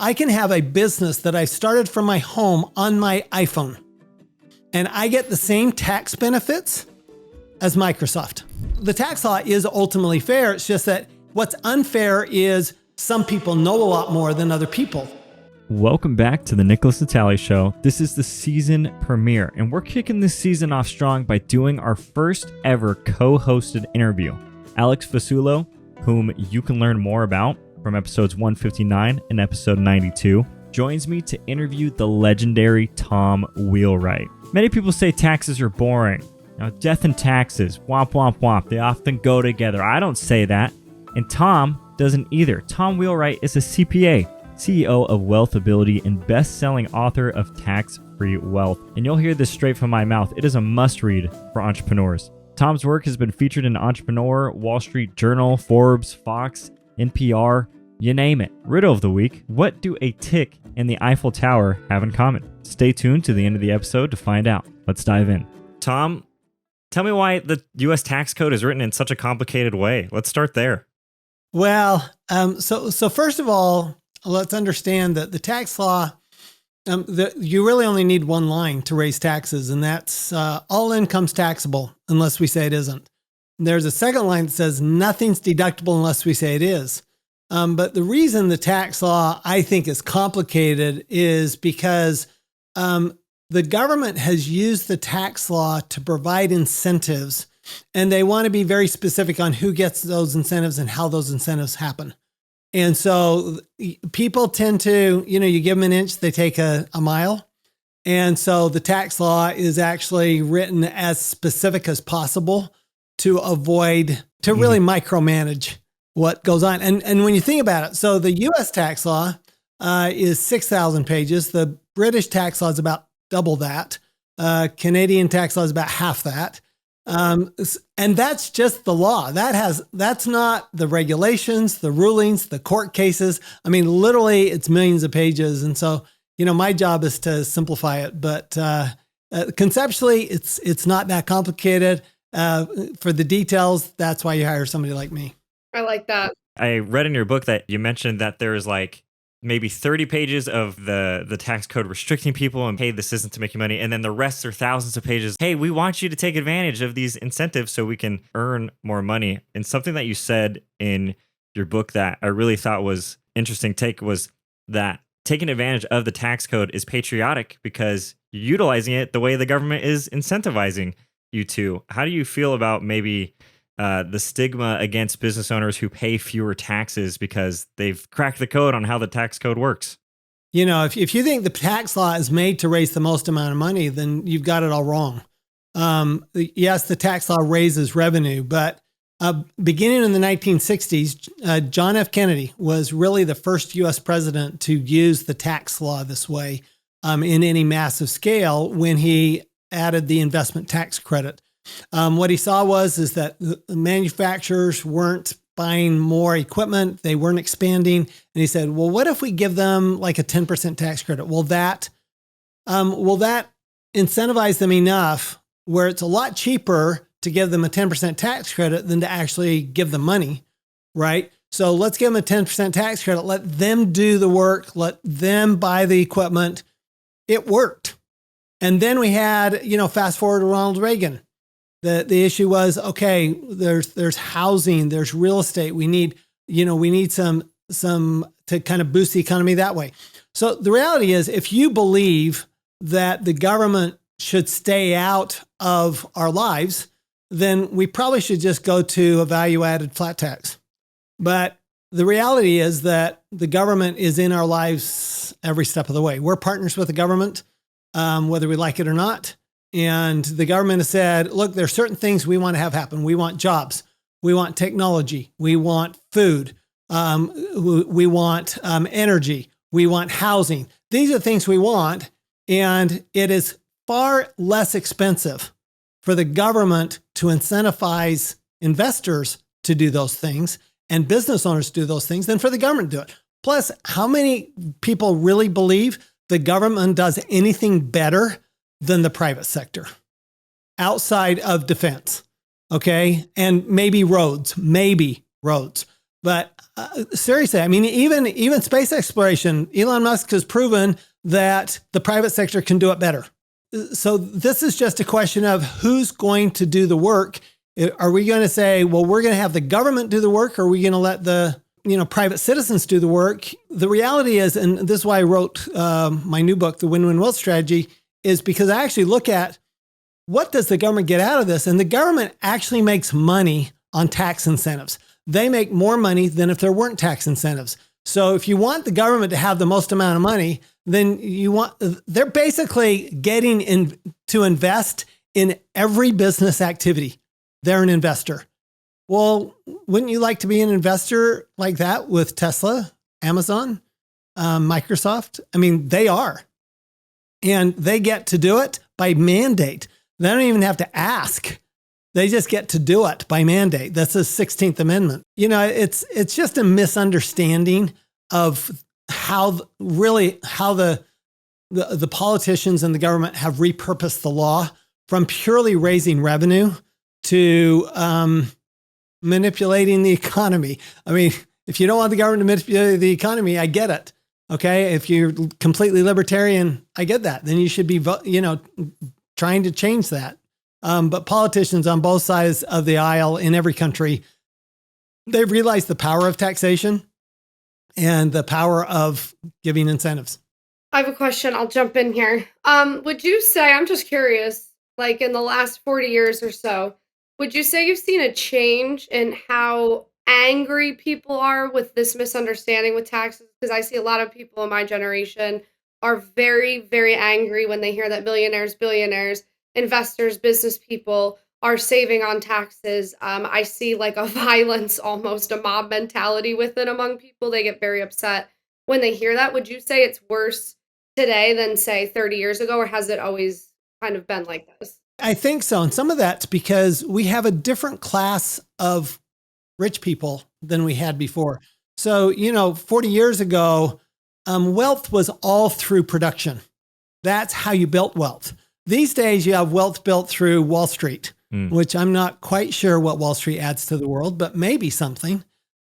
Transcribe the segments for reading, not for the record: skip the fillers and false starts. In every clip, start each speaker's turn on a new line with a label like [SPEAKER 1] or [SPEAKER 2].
[SPEAKER 1] I can have a business that I started from my home on my iPhone, and I get the same tax benefits as Microsoft. The tax law is ultimately fair. It's just that what's unfair is some people know a lot more than other people.
[SPEAKER 2] Welcome back to the Nicholas Natali Show. This is the season premiere, and we're kicking this season off strong by doing our first ever co-hosted interview. Alex Fasulo, whom you can learn more about from episodes 159 and episode 92, joins me to interview the legendary Tom Wheelwright. Many people say taxes are boring. Now, death and taxes, womp womp womp, they often go together. I don't say that, and Tom doesn't either. Tom Wheelwright is a CPA, CEO of Wealth Ability, and best-selling author of Tax-Free Wealth. And you'll hear this straight from my mouth. It is a must-read for entrepreneurs. Tom's work has been featured in Entrepreneur, Wall Street Journal, Forbes, Fox, NPR, you name it. Riddle of the week: what do a tick and the Eiffel Tower have in common? Stay tuned to the end of the episode to find out. Let's dive in. Tom, tell me why the U.S. tax code is written in such a complicated way. Let's start there.
[SPEAKER 1] Well, so first of all, let's understand that the tax law, you really only need one line to raise taxes, and that's all income's taxable unless we say it isn't. There's a second line that says nothing's deductible unless we say it is. But the reason the tax law, I think, is complicated is because the government has used the tax law to provide incentives, and they want to be very specific on who gets those incentives and how those incentives happen. And so people tend to, you give them an inch, they take a mile. And so the tax law is actually written as specific as possible to avoid, to really micromanage what goes on. And when you think about it, so the US tax law is 6,000 pages. The British tax law is about double that. Canadian tax law is about half that. And that's just the law. That's not the regulations, the rulings, the court cases. I mean, literally it's millions of pages. And so, my job is to simplify it, but, conceptually it's not that complicated. For the details, that's why you hire somebody like me.
[SPEAKER 3] I like that.
[SPEAKER 2] I read in your book that you mentioned that there's maybe 30 pages of the tax code restricting people and, hey, this isn't to make you money. And then the rest are thousands of pages. Hey, we want you to take advantage of these incentives so we can earn more money. And something that you said in your book that I really thought was interesting take was that taking advantage of the tax code is patriotic because you're utilizing it the way the government is incentivizing you to. How do you feel about maybe the stigma against business owners who pay fewer taxes because they've cracked the code on how the tax code works?
[SPEAKER 1] If you think the tax law is made to raise the most amount of money, then you've got it all wrong. Yes, the tax law raises revenue, but beginning in the 1960s, John F. Kennedy was really the first U.S. president to use the tax law this way in any massive scale when he added the investment tax credit. What he saw is that the manufacturers weren't buying more equipment. They weren't expanding. And he said, well, what if we give them like a 10% tax credit? Will that incentivize them enough where it's a lot cheaper to give them a 10% tax credit than to actually give them money, right? So let's give them a 10% tax credit. Let them do the work. Let them buy the equipment. It worked. And then we had, fast forward to Ronald Reagan. The issue was, okay, there's housing, there's real estate. We need some to kind of boost the economy that way. So the reality is, if you believe that the government should stay out of our lives, then we probably should just go to a value-added flat tax. But the reality is that the government is in our lives every step of the way. We're partners with the government, whether we like it or not. And the government has said, look, there's certain things we want to have happen. We want jobs. We want technology. We want food. We want energy. We want housing. These are things we want. And it is far less expensive for the government to incentivize investors to do those things and business owners to do those things than for the government to do it. Plus, how many people really believe the government does anything better than the private sector outside of defense? Okay. And maybe roads. But seriously, I mean, even space exploration, Elon Musk has proven that the private sector can do it better. So this is just a question of who's going to do the work. Are we going to say, well, we're going to have the government do the work, or are we going to let the private citizens do the work? The reality is, and this is why I wrote my new book, The Win-Win Wealth Strategy, is because I actually look at what does the government get out of this? And the government actually makes money on tax incentives. They make more money than if there weren't tax incentives. So if you want the government to have the most amount of money, then they're basically getting to invest in every business activity. They're an investor. Well, wouldn't you like to be an investor like that with Tesla, Amazon, Microsoft? I mean, they are. And they get to do it by mandate. They don't even have to ask. They just get to do it by mandate. That's the 16th Amendment. It's just a misunderstanding of how the politicians and the government have repurposed the law from purely raising revenue to manipulating the economy. I mean, if you don't want the government to manipulate the economy, I get it. Okay. If you're completely libertarian, I get that. Then you should be, trying to change that. But politicians on both sides of the aisle in every country, they've realized the power of taxation and the power of giving incentives.
[SPEAKER 3] I have a question. I'll jump in here. Would you say, I'm just curious, like in the last 40 years or so, would you say you've seen a change in how angry people are with this misunderstanding with taxes? Because I see a lot of people in my generation are very, very angry when they hear that millionaires, billionaires, investors, business people are saving on taxes. I see like a violence, almost a mob mentality with it among people. They get very upset when they hear that. Would you say it's worse today than, say, 30 years ago, or has it always kind of been like this?
[SPEAKER 1] I think so. And some of that's because we have a different class of rich people than we had before. So, 40 years ago, wealth was all through production. That's how you built wealth. These days, you have wealth built through Wall Street, which I'm not quite sure what Wall Street adds to the world, but maybe something.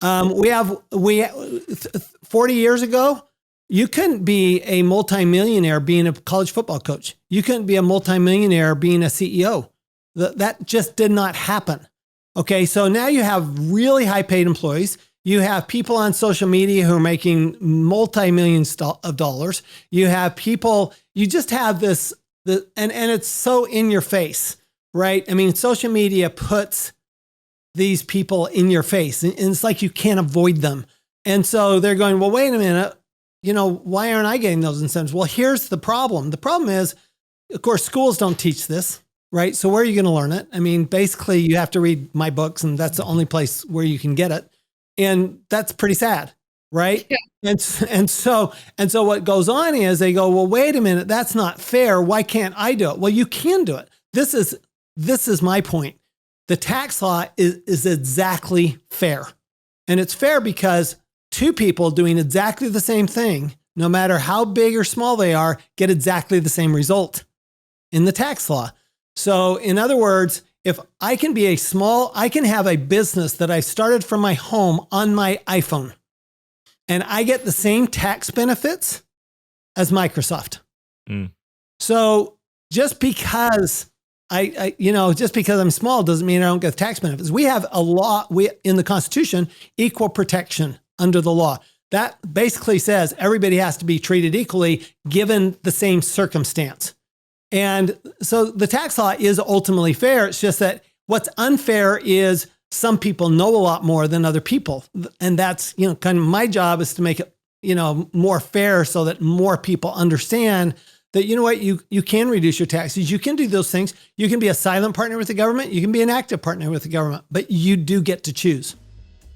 [SPEAKER 1] 40 years ago, you couldn't be a multimillionaire being a college football coach. You couldn't be a multimillionaire being a CEO. That just did not happen. Okay, so now you have really high paid employees. You have people on social media who are making multi-millions of dollars. You have people, you just have this, and it's so in your face, right? I mean, social media puts these people in your face and it's like you can't avoid them. And so they're going, well, wait a minute. Why aren't I getting those incentives? Well, here's the problem. The problem is, of course, schools don't teach this, right? So where are you going to learn it? I mean, basically you have to read my books and that's the only place where you can get it. And that's pretty sad, right? Yeah. And so what goes on is they go, well, wait a minute, that's not fair. Why can't I do it? Well, you can do it. This is my point. The tax law is exactly fair. And it's fair because two people doing exactly the same thing, no matter how big or small they are, get exactly the same result in the tax law. So in other words, if I can I can have a business that I started from my home on my iPhone, and I get the same tax benefits as Microsoft. So just because just because I'm small doesn't mean I don't get tax benefits. We have a law, in the Constitution, equal protection under the law. That basically says everybody has to be treated equally given the same circumstance. And so the tax law is ultimately fair. It's just that what's unfair is some people know a lot more than other people. And that's, kind of my job is to make it, more fair so that more people understand that, you can reduce your taxes. You can do those things. You can be a silent partner with the government. You can be an active partner with the government, but you do get to choose.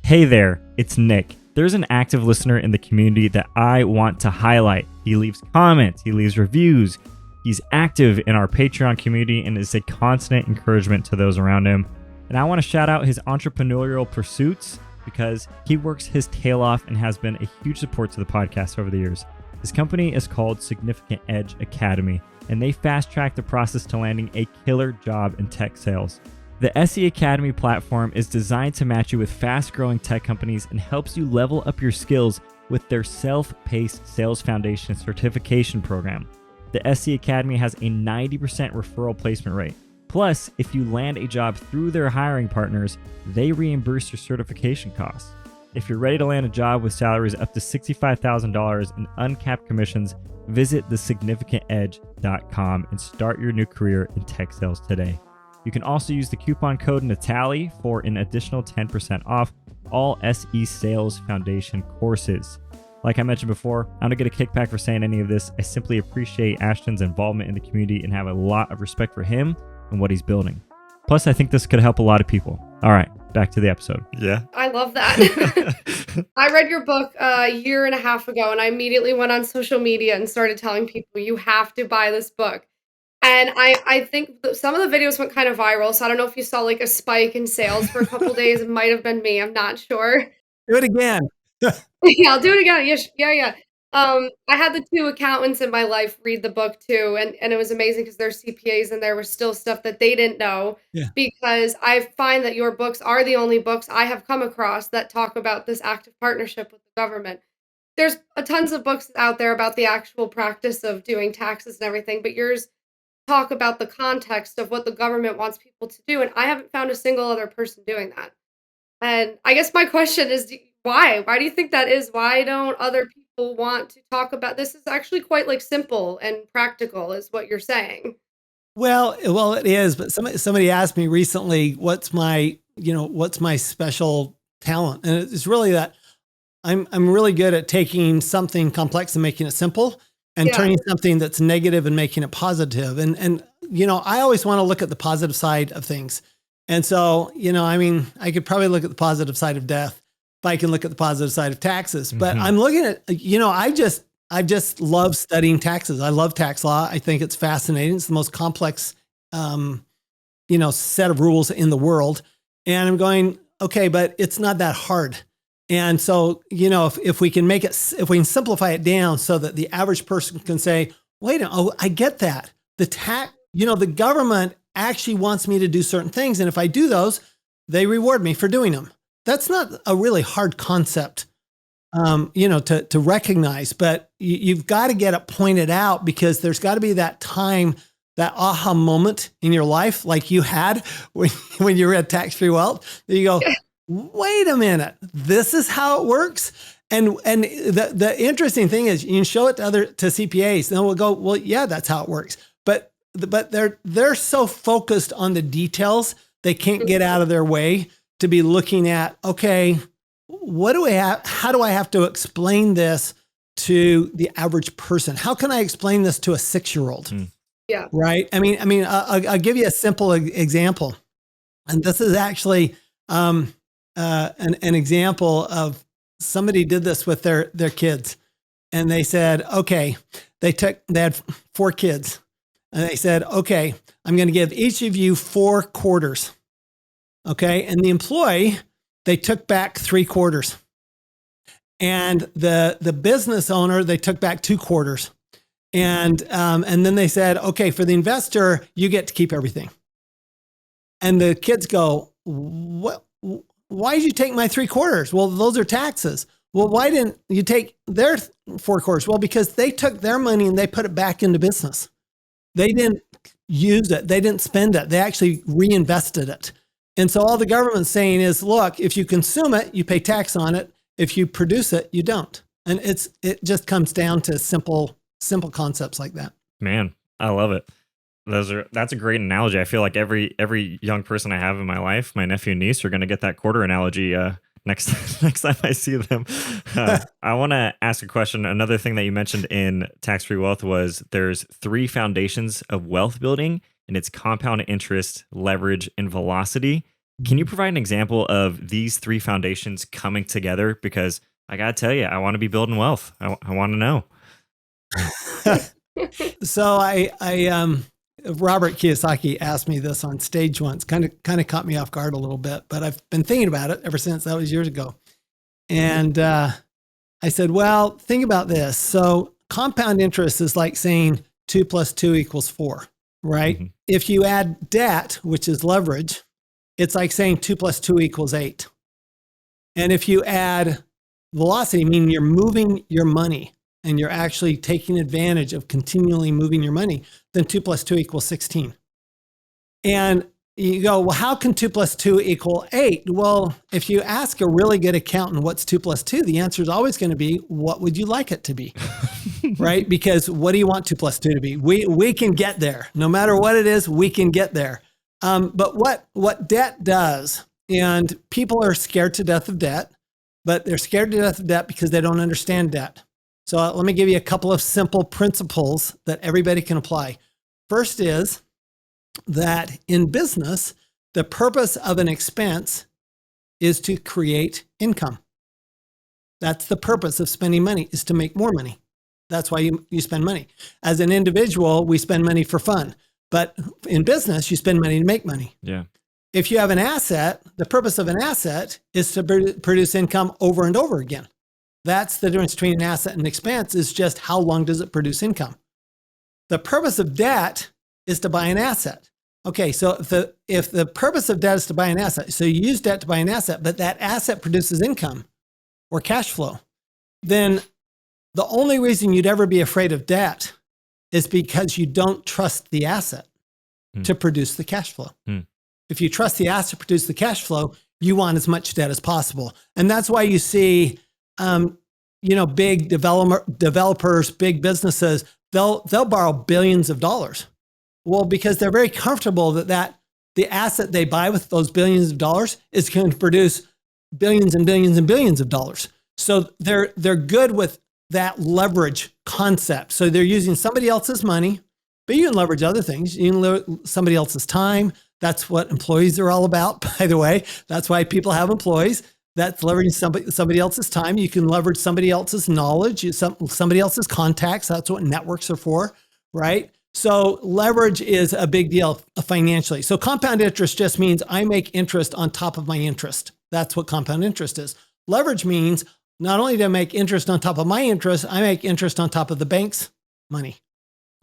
[SPEAKER 2] Hey there, it's Nick. There's an active listener in the community that I want to highlight. He leaves comments, he leaves reviews. He's active in our Patreon community and is a constant encouragement to those around him. And I want to shout out his entrepreneurial pursuits because he works his tail off and has been a huge support to the podcast over the years. His company is called Significant Edge Academy, and they fast-track the process to landing a killer job in tech sales. The SE Academy platform is designed to match you with fast-growing tech companies and helps you level up your skills with their self-paced Sales Foundation certification program. The SE Academy has a 90% referral placement rate. Plus, if you land a job through their hiring partners, they reimburse your certification costs. If you're ready to land a job with salaries up to $65,000 and uncapped commissions, visit thesignificantedge.com and start your new career in tech sales today. You can also use the coupon code NATALIE for an additional 10% off all SE Sales Foundation courses. Like I mentioned before, I don't get a kickback for saying any of this. I simply appreciate Ashton's involvement in the community and have a lot of respect for him and what he's building. Plus, I think this could help a lot of people. All right, back to the episode. Yeah.
[SPEAKER 3] I love that. I read your book a year and a half ago, and I immediately went on social media and started telling people, you have to buy this book. And I think some of the videos went kind of viral, so I don't know if you saw like a spike in sales for a couple days. It might have been me. I'm not sure.
[SPEAKER 1] Do it again.
[SPEAKER 3] Yeah, I'll do it again. Yeah. I had the 2 accountants in my life read the book too, and it was amazing because they're CPAs and there was still stuff that they didn't know.
[SPEAKER 1] Yeah.
[SPEAKER 3] Because I find that your books are the only books I have come across that talk about this active partnership with the government. There's tons of books out there about the actual practice of doing taxes and everything, but yours talk about the context of what the government wants people to do, and I haven't found a single other person doing that. And I guess my question is, why? Why do you think that is? Why don't other people want to talk about this? Is actually quite like simple and practical, is what you're saying.
[SPEAKER 1] Well, it is. But somebody asked me recently, what's my special talent? And it's really that I'm really good at taking something complex and making it simple, and turning something that's negative and making it positive. And I always want to look at the positive side of things. And so, I could probably look at the positive side of death if I can look at the positive side of taxes. But I'm looking at, I just love studying taxes. I love tax law. I think it's fascinating. It's the most complex, set of rules in the world. And I'm going, okay, but it's not that hard. And so, if we can if we can simplify it down so that the average person can say, wait, I get that. The government actually wants me to do certain things. And if I do those, they reward me for doing them. That's not a really hard concept, to recognize, but you've got to get it pointed out, because there's got to be that time, that aha moment in your life, like you had when you read Tax-Free Wealth, that you go, wait a minute, this is how it works. And the interesting thing is, you can show it to CPAs, and we'll go, well, yeah, that's how it works. But they're so focused on the details, they can't get out of their way to be looking at, okay, how do I have to explain this to the average person? How can I explain this to a 6-year-old?
[SPEAKER 3] Yeah.
[SPEAKER 1] Right. I'll give you a simple example. And this is actually, an example of somebody did this with their kids, and they said, okay, they had 4 kids, and they said, okay, I'm going to give each of you 4 quarters. Okay. And the employee, they took back 3 quarters, and the business owner, they took back 2 quarters. And then they said, okay, for the investor, you get to keep everything. And the kids go, what? Why did you take my 3 quarters? Well, those are taxes. Well, why didn't you take their 4 quarters? Well, because they took their money and they put it back into business. They didn't use it. They didn't spend it. They actually reinvested it. And so all the government's saying is, look, if you consume it, you pay tax on it. If you produce it, you don't. And it just comes down to simple concepts like that.
[SPEAKER 2] Man, I love it. That's a great analogy. I feel like every young person I have in my life, my nephew and niece, are going to get that quarter analogy next time I see them. I want to ask a question. Another thing that you mentioned in Tax-Free Wealth was there's 3 foundations of wealth building, and it's compound interest, leverage, and velocity. Can you provide an example of these 3 foundations coming together? Because I got to tell you, I want to be building wealth. I want to know.
[SPEAKER 1] So Robert Kiyosaki asked me this on stage once, kind of caught me off guard a little bit, but I've been thinking about it ever since. That was years ago. And I said, well, think about this. So compound interest is like saying 2 + 2 = 4, right? Mm-hmm. If you add debt, which is leverage, it's like saying 2 plus 2 equals 8. And if you add velocity, meaning you're moving your money and you're actually taking advantage of continually moving your money, then 2 plus 2 equals 16. And you go, well, how can 2 plus 2 equal 8? Well, if you ask a really good accountant what's 2 plus 2, the answer is always going to be, what would you like it to be? Right? Because what do you want 2 plus 2 to be? We can get there. No matter what it is, we can get there. But what debt does, and people are scared to death of debt, but they're scared to death of debt because they don't understand debt. So let me give you a couple of simple principles that everybody can apply. First is that in business, the purpose of an expense is to create income. That's the purpose of spending money, is to make more money. That's why you spend money. As an individual, we spend money for fun. But in business, you spend money to make money.
[SPEAKER 2] Yeah.
[SPEAKER 1] If you have an asset, the purpose of an asset is to produce income over and over again. That's the difference between an asset and an expense, is just how long does it produce income. The purpose of debt is to buy an asset. Okay, so if the purpose of debt is to buy an asset, so you use debt to buy an asset, but that asset produces income or cash flow, then the only reason you'd ever be afraid of debt is because you don't trust the asset to produce the cash flow. If you trust the asset to produce the cash flow, you want as much debt as possible. And that's why you see, big developers, big businesses, they'll borrow billions of dollars. Well, because they're very comfortable that the asset they buy with those billions of dollars is going to produce billions and billions and billions of dollars. So they're good with that leverage concept. So they're using somebody else's money, but you can leverage other things. You can leverage somebody else's time. That's what employees are all about, by the way. That's why people have employees. That's leveraging somebody else's time. You can leverage somebody else's knowledge, somebody else's contacts. That's what networks are for, right? So leverage is a big deal financially. So compound interest just means I make interest on top of my interest. That's what compound interest is. Leverage means not only do I make interest on top of my interest, I make interest on top of the bank's money.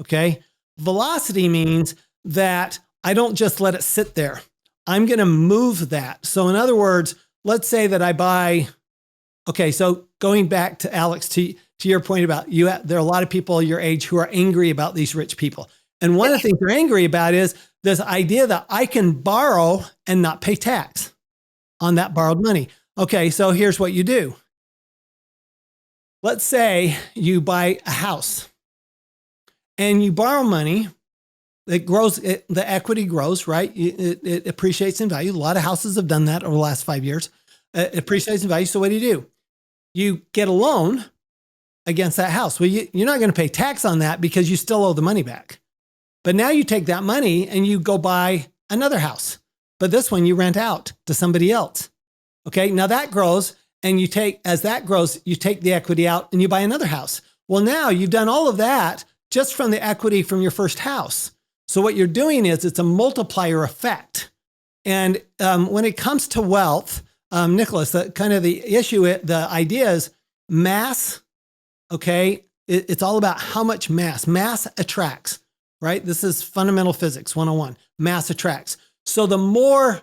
[SPEAKER 1] Okay. Velocity means that I don't just let it sit there. I'm going to move that. So in other words, let's say that I buy, okay, so going back to Alex, to your point about there are a lot of people your age who are angry about these rich people. And one of the things they're angry about is this idea that I can borrow and not pay tax on that borrowed money. Okay, so here's what you do. Let's say you buy a house and you borrow money. It grows, the equity grows, right? It appreciates in value. A lot of houses have done that over the last 5 years. It appreciates in value. So what do? You get a loan against that house. Well, you're not going to pay tax on that because you still owe the money back. But now you take that money and you go buy another house. But this one you rent out to somebody else. Okay, now that grows, and as that grows, you take the equity out and you buy another house. Well, now you've done all of that just from the equity from your first house. So what you're doing is it's a multiplier effect. And when it comes to wealth, Nicholas, the idea is mass. Okay, it's all about how much mass. Mass attracts, right? This is fundamental physics 101. Mass attracts. So the more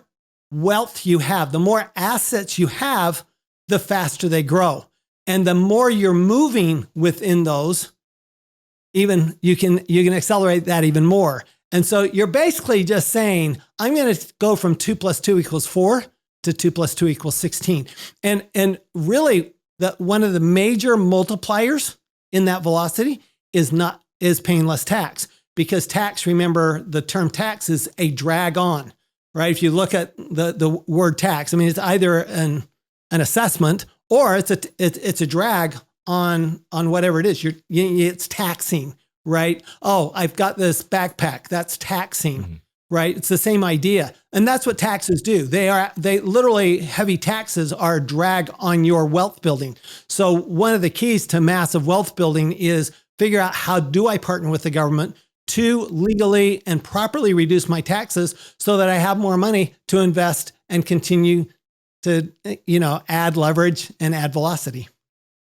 [SPEAKER 1] wealth you have, the more assets you have, the faster they grow. And the more you're moving within those, even you can accelerate that even more. And so you're basically just saying, I'm going to go from 2 plus 2 equals 4 to 2 plus 2 equals 16. And really, one of the major multipliers in that velocity is paying less tax, because tax, remember, the term tax is a drag on, right? If you look at the word tax, I mean, it's either an assessment or it's a drag on whatever it is. It's taxing, right? Oh, I've got this backpack. That's taxing, right? It's the same idea. And that's what taxes do. They literally, heavy taxes are a drag on your wealth building. So one of the keys to massive wealth building is figure out, how do I partner with the government to legally and properly reduce my taxes so that I have more money to invest and continue to, add leverage and add velocity.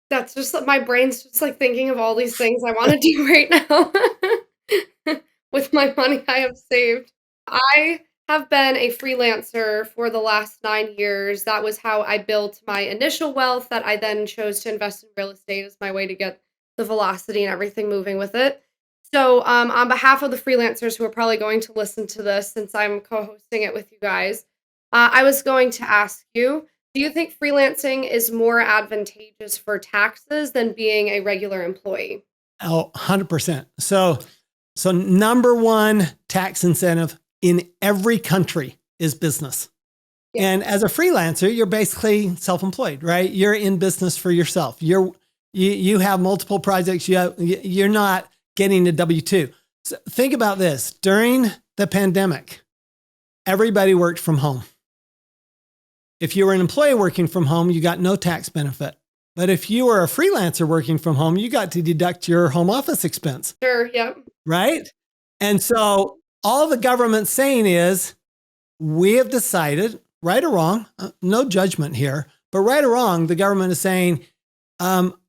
[SPEAKER 3] That's just my brain's just like thinking of all these things I want to do right now with my money I have saved. I have been a freelancer for the last 9 years. That was how I built my initial wealth that I then chose to invest in real estate as my way to get the velocity and everything moving with it. So, on behalf of the freelancers who are probably going to listen to this, since I'm co-hosting it with you guys, I was going to ask you, do you think freelancing is more advantageous for taxes than being a regular employee?
[SPEAKER 1] Oh, 100%. So number one tax incentive in every country is business.
[SPEAKER 3] Yeah.
[SPEAKER 1] And as a freelancer, you're basically self-employed, right? You're in business for yourself. You have multiple projects. You're not getting a W-2. So think about this. During the pandemic, everybody worked from home. If you were an employee working from home, you got no tax benefit. But if you were a freelancer working from home, you got to deduct your home office expense.
[SPEAKER 3] Sure, yep.
[SPEAKER 1] Right? And so all the government's saying is, we have decided, right or wrong, no judgment here, but right or wrong, the government is saying,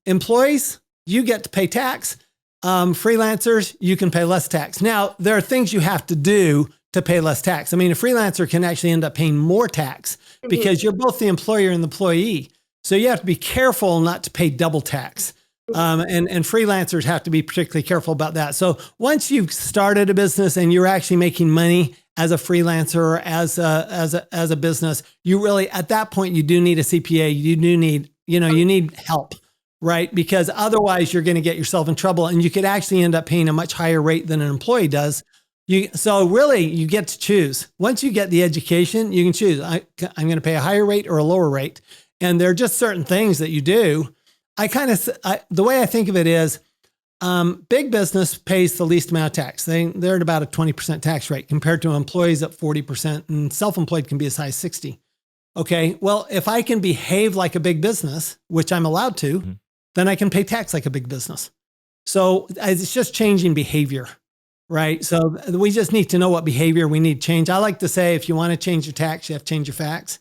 [SPEAKER 1] employees, you get to pay tax. Freelancers, you can pay less tax. Now, there are things you have to do to pay less tax. I mean, a freelancer can actually end up paying more tax because you're both the employer and the employee. So you have to be careful not to pay double tax. And freelancers have to be particularly careful about that. So once you've started a business and you're actually making money as a freelancer or as a business, you really, at that point, you do need a CPA. You do need, you need help, right? Because otherwise you're going to get yourself in trouble and you could actually end up paying a much higher rate than an employee does. So really you get to choose. Once you get the education, you can choose. I'm going to pay a higher rate or a lower rate. And there are just certain things that you do. The way I think of it is, big business pays the least amount of tax. They're at about a 20% tax rate compared to employees at 40%, and self-employed can be as high as 60. Okay, well, if I can behave like a big business, which I'm allowed to, then I can pay tax like a big business. So it's just changing behavior, right? So we just need to know what behavior we need to change. I like to say, if you want to change your tax, you have to change your facts.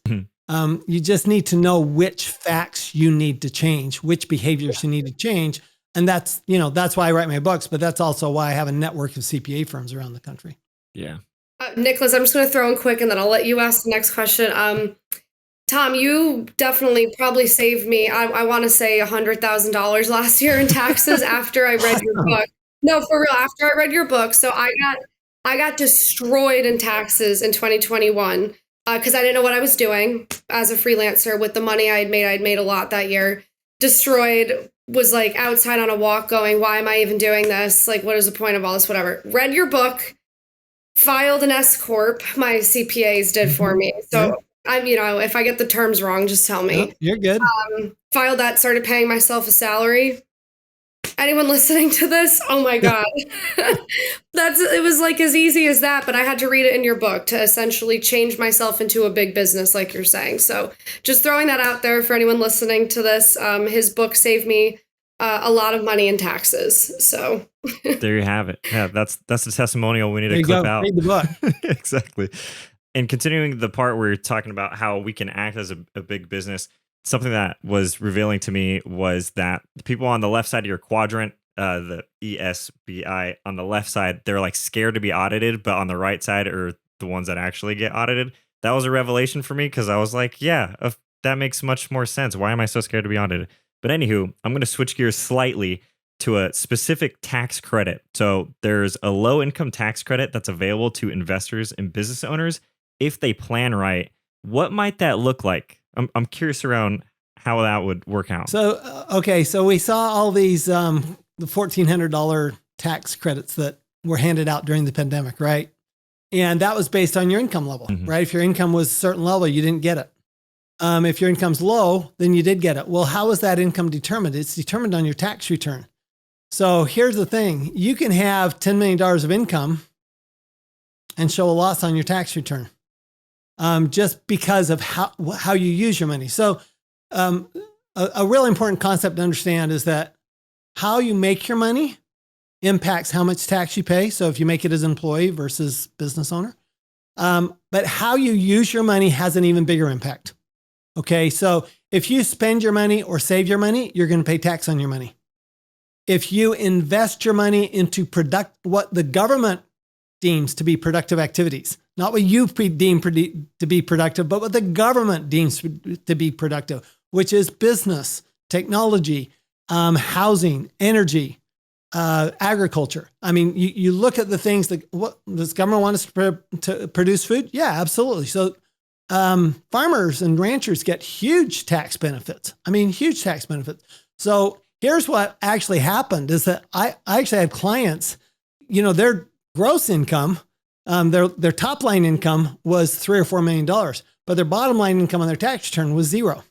[SPEAKER 1] You just need to know which facts you need to change, which behaviors you need to change. And that's why I write my books, but that's also why I have a network of CPA firms around the country.
[SPEAKER 2] Yeah.
[SPEAKER 3] Nicholas, I'm just going to throw in quick and then I'll let you ask the next question. Tom, you definitely probably saved me, I want to say $100,000 last year in taxes after I read your book. No, for real, after I read your book. So I got destroyed in taxes in 2021. Because I didn't know what I was doing as a freelancer with the money I had made. I'd made a lot that year. Destroyed, was like outside on a walk going, why am I even doing this? Like, what is the point of all this? Whatever. Read your book, filed an S Corp. My CPAs did for me. So I'm, if I get the terms wrong, just tell me.
[SPEAKER 1] No, you're good.
[SPEAKER 3] Filed that, started paying myself a salary. Anyone listening to this? Oh my God. It was like as easy as that, but I had to read it in your book to essentially change myself into a big business, like you're saying. So just throwing that out there for anyone listening to this. His book saved me a lot of money in taxes. So
[SPEAKER 2] there you have it. Yeah, that's the testimonial we need to clip out.
[SPEAKER 1] Read the book.
[SPEAKER 2] Exactly. And continuing the part where you're talking about how we can act as a big business, something that was revealing to me was that the people on the left side of your quadrant, the ESBI on the left side, they're like scared to be audited, but on the right side are the ones that actually get audited. That was a revelation for me because I was like, yeah, that makes much more sense. Why am I so scared to be audited? But anywho, I'm going to switch gears slightly to a specific tax credit. So there's a low income tax credit that's available to investors and business owners if they plan right. What might that look like? I'm curious around how that would work out.
[SPEAKER 1] So, okay. So we saw all these, the $1,400 tax credits that were handed out during the pandemic, right? And that was based on your income level, right? If your income was a certain level, you didn't get it. If your income's low, then you did get it. Well, how is that income determined? It's determined on your tax return. So here's the thing. You can have $10 million of income and show a loss on your tax return. Just because of how you use your money. So a really important concept to understand is that how you make your money impacts how much tax you pay. So if you make it as an employee versus business owner, but how you use your money has an even bigger impact. Okay, so if you spend your money or save your money, you're going to pay tax on your money. If you invest your money into what the government deems to be productive activities. not what you deem to be productive, but what the government deems to be productive, which is business, technology, housing, energy, agriculture. I mean, you look at the things that what does government want us to produce food? Yeah, absolutely. So farmers and ranchers get huge tax benefits. I mean, huge tax benefits. So here's what actually happened is that I actually had clients, their gross income, their top line income was $3 or $4 million, but their bottom line income on their tax return was zero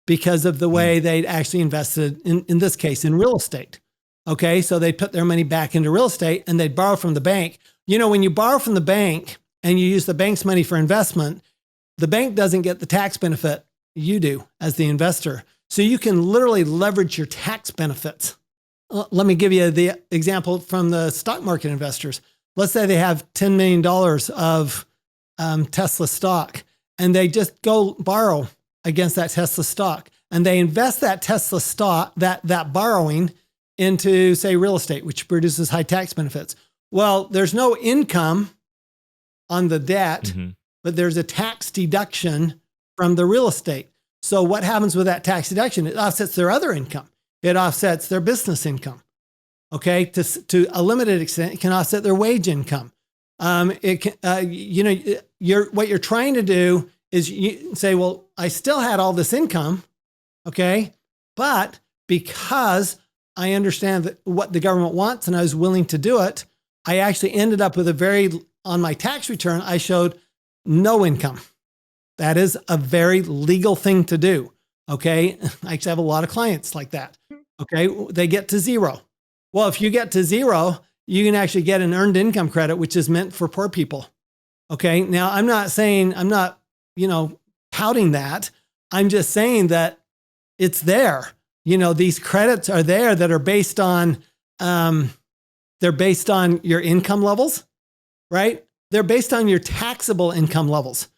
[SPEAKER 1] because of the way they'd actually invested in this case, in real estate. Okay. So they put their money back into real estate and they'd borrow from the bank. When you borrow from the bank and you use the bank's money for investment, the bank doesn't get the tax benefit. You do as the investor. So you can literally leverage your tax benefits. Let me give you the example from the stock market investors. Let's say they have $10 million of Tesla stock and they just go borrow against that Tesla stock and they invest that Tesla stock, that borrowing into, say, real estate, which produces high tax benefits. Well, there's no income on the debt, but there's a tax deduction from the real estate. So what happens with that tax deduction? It offsets their other income. It offsets their business income. Okay, to a limited extent, it can offset their wage income. It can, what you're trying to do is you say, well, I still had all this income, okay, but because I understand what the government wants and I was willing to do it, I actually ended up with on my tax return, I showed no income. That is a very legal thing to do. Okay. I actually have a lot of clients like that. Okay. They get to zero. Well, if you get to zero, you can actually get an earned income credit, which is meant for poor people. Okay. Now I'm not touting that. I'm just saying that it's there. These credits are there that are based on, they're based on your income levels, right? They're based on your taxable income levels.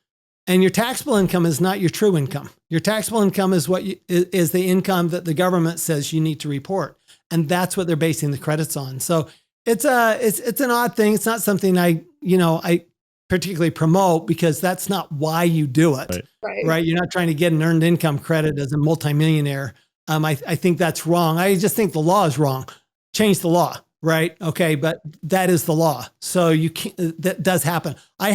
[SPEAKER 1] And your taxable income is not your true income. Your taxable income is is the income that the government says you need to report. And that's what they're basing the credits on. So it's an odd thing. It's not something I particularly promote because that's not why you do it, right? You're not trying to get an earned income credit as a multimillionaire. I think that's wrong. I just think the law is wrong. Change the law, right? Okay, but that is the law. So you can't, that does happen. I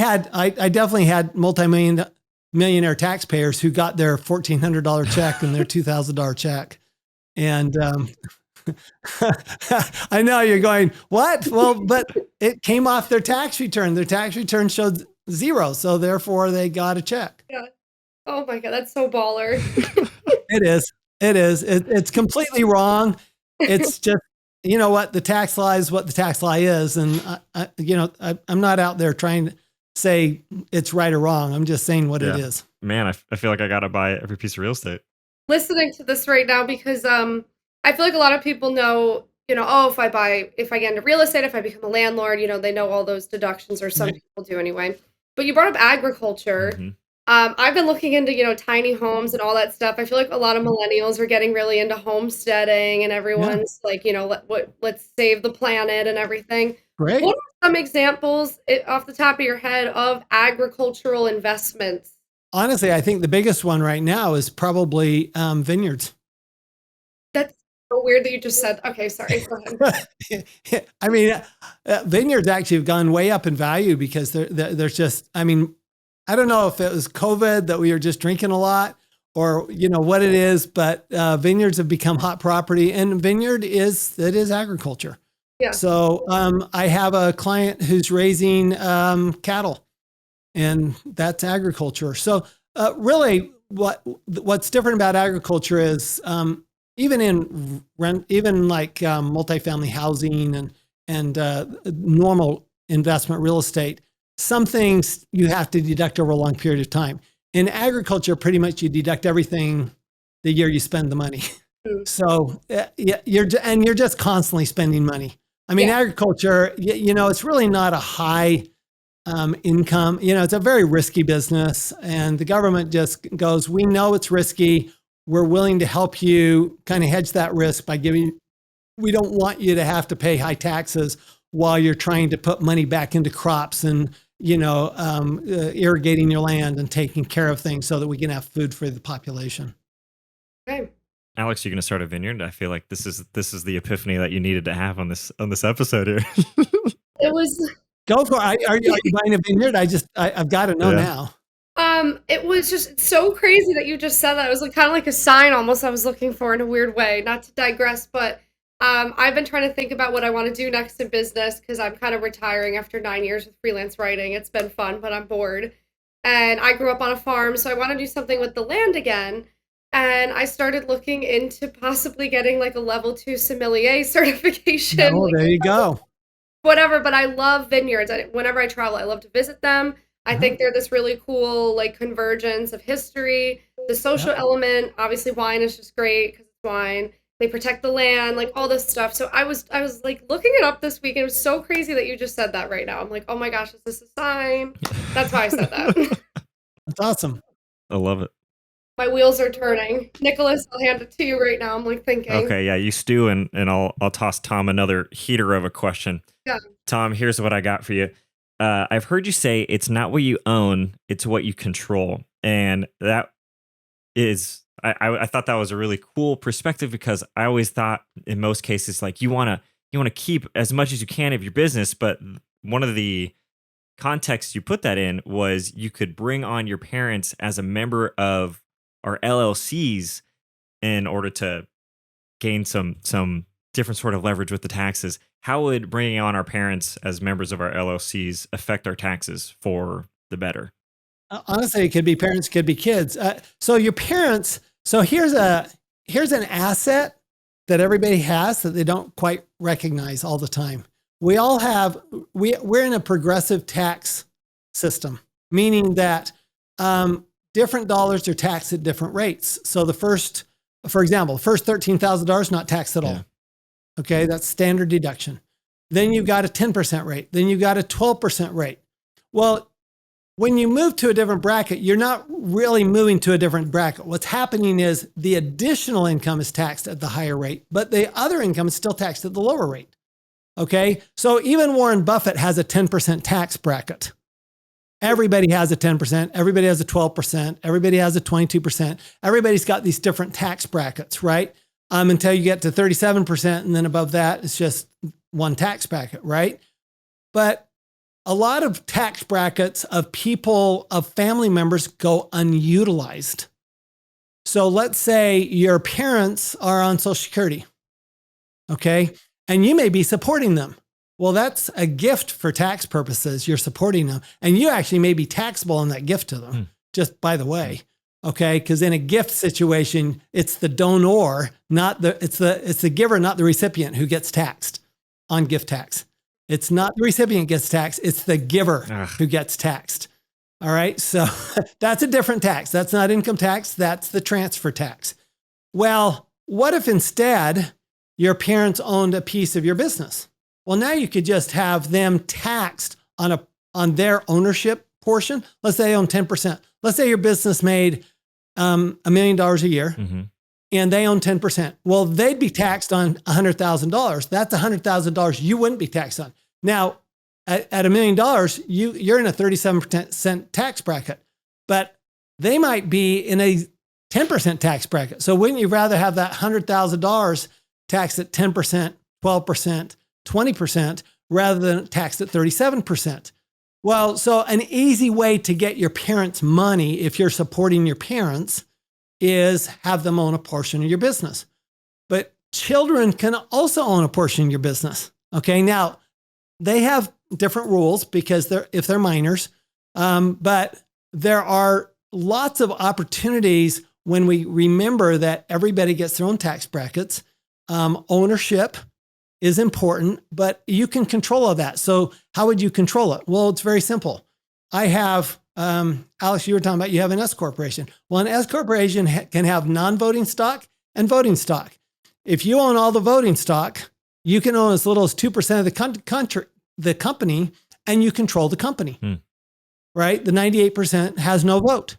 [SPEAKER 1] definitely had millionaire taxpayers who got their $1,400 check and their $2,000 check. And I know you're going, what? Well, but it came off their tax return. Their tax return showed zero. So therefore they got a check.
[SPEAKER 3] Yeah. Oh my God, that's so baller.
[SPEAKER 1] It is. It's completely wrong. It's just, what the tax law is what the tax law is. And I'm not out there trying to say it's right or wrong. I'm just saying what it is.
[SPEAKER 2] Man, I feel like I got to buy every piece of real estate.
[SPEAKER 3] Listening to this right now, because I feel like a lot of people know, if I get into real estate, if I become a landlord, they know all those deductions, or some people do anyway. But you brought up agriculture. Mm-hmm. I've been looking into, tiny homes and all that stuff. I feel like a lot of millennials are getting really into homesteading, and everyone's like, let's save the planet and everything.
[SPEAKER 1] Great.
[SPEAKER 3] What are some examples off the top of your head of agricultural investments?
[SPEAKER 1] Honestly, I think the biggest one right now is probably vineyards.
[SPEAKER 3] That's so weird that you just said. Okay, sorry. Go ahead.
[SPEAKER 1] I mean, vineyards actually have gone way up in value because there's just, I don't know if it was COVID that we were just drinking a lot or, what it is, but vineyards have become hot property, and vineyard is agriculture.
[SPEAKER 3] Yeah.
[SPEAKER 1] So I have a client who's raising cattle, and that's agriculture. So really what's different about agriculture is even like multifamily housing and normal investment real estate, some things you have to deduct over a long period of time. In agriculture, pretty much you deduct everything the year you spend the money. So you're just constantly spending money. Agriculture, it's really not a high income. It's a very risky business, and the government just goes, we know it's risky. We're willing to help you kind of hedge that risk by we don't want you to have to pay high taxes while you're trying to put money back into crops and, irrigating your land and taking care of things so that we can have food for the population.
[SPEAKER 3] Okay.
[SPEAKER 2] Alex, you're going to start a vineyard. I feel like this is the epiphany that you needed to have on this episode here.
[SPEAKER 3] It was.
[SPEAKER 1] Go for it. Are you buying a vineyard? I've got to know now.
[SPEAKER 3] It was just so crazy that you just said that. It was like kind of like a sign almost I was looking for in a weird way. Not to digress, but I've been trying to think about what I want to do next in business because I'm kind of retiring after 9 years with freelance writing. It's been fun, but I'm bored. And I grew up on a farm, so I want to do something with the land again. And I started looking into possibly getting like a level 2 sommelier certification.
[SPEAKER 1] Oh, there you go.
[SPEAKER 3] Whatever, but I love vineyards. Whenever I travel, I love to visit them. I think they're this really cool like convergence of history, the social element. Obviously, wine is just great because it's wine. They protect the land, like all this stuff. So I was like looking it up this week, and it was so crazy that you just said that right now. I'm like, oh my gosh, is this a sign? That's why I said that.
[SPEAKER 1] That's awesome.
[SPEAKER 2] I love it.
[SPEAKER 3] My wheels are turning. Nicholas, I'll hand it to you right now. I'm like thinking.
[SPEAKER 2] Okay, yeah, you stew, and I'll toss Tom another heater of a question.
[SPEAKER 3] Yeah.
[SPEAKER 2] Tom, here's what I got for you. I've heard you say it's not what you own, it's what you control. And that is, I thought that was a really cool perspective because I always thought in most cases, like you want to keep as much as you can of your business. But one of the contexts you put that in was you could bring on your parents as a member of our LLCs in order to gain some different sort of leverage with the taxes. How would bringing on our parents as members of our LLCs affect our taxes for the better?
[SPEAKER 1] Honestly, it could be parents, could be kids. So your parents. So here's an asset that everybody has that they don't quite recognize all the time. We all have. We're in a progressive tax system, meaning that different dollars are taxed at different rates. So for example, the first $13,000 not taxed at all.
[SPEAKER 2] Yeah.
[SPEAKER 1] Okay, that's standard deduction. Then you've got a 10% rate. Then you've got a 12% rate. Well, when you move to a different bracket, you're not really moving to a different bracket. What's happening is the additional income is taxed at the higher rate, but the other income is still taxed at the lower rate. Okay, so even Warren Buffett has a 10% tax bracket. Everybody has a 10%. Everybody has a 12%. Everybody has a 22%. Everybody's got these different tax brackets, right? Until you get to 37%. And then above that, it's just one tax bracket, right? But a lot of tax brackets of people, of family members go unutilized. So let's say your parents are on Social Security, okay? And you may be supporting them. Well, that's a gift for tax purposes. You're supporting them. And you actually may be taxable on that gift to them, just by the way. Okay, because in a gift situation, it's the donor, it's the giver, not the recipient who gets taxed on gift tax. It's not the recipient gets taxed, it's the giver who gets taxed. All right, so that's a different tax. That's not income tax, that's the transfer tax. Well, what if instead your parents owned a piece of your business? Well, now you could just have them taxed on their ownership portion. Let's say they own 10%. Let's say your business made $1 million a year, and they own 10%. Well, they'd be taxed on $100,000. That's $100,000 you wouldn't be taxed on. Now, at $1 million, you're in a 37% tax bracket, but they might be in a 10% tax bracket. So wouldn't you rather have that $100,000 taxed at 10%, 12%, 20% rather than taxed at 37%? Well, so an easy way to get your parents' money, if you're supporting your parents, is have them own a portion of your business. But children can also own a portion of your business. Okay, now they have different rules because if they're minors, but there are lots of opportunities when we remember that everybody gets their own tax brackets. Ownership is important, but you can control all that. So how would you control it? Well, it's very simple. I have, Alex, you were talking about you have an S corporation. Well, an S corporation can have non-voting stock and voting stock. If you own all the voting stock, you can own as little as 2% of the company, and you control the company, right? The 98% has no vote.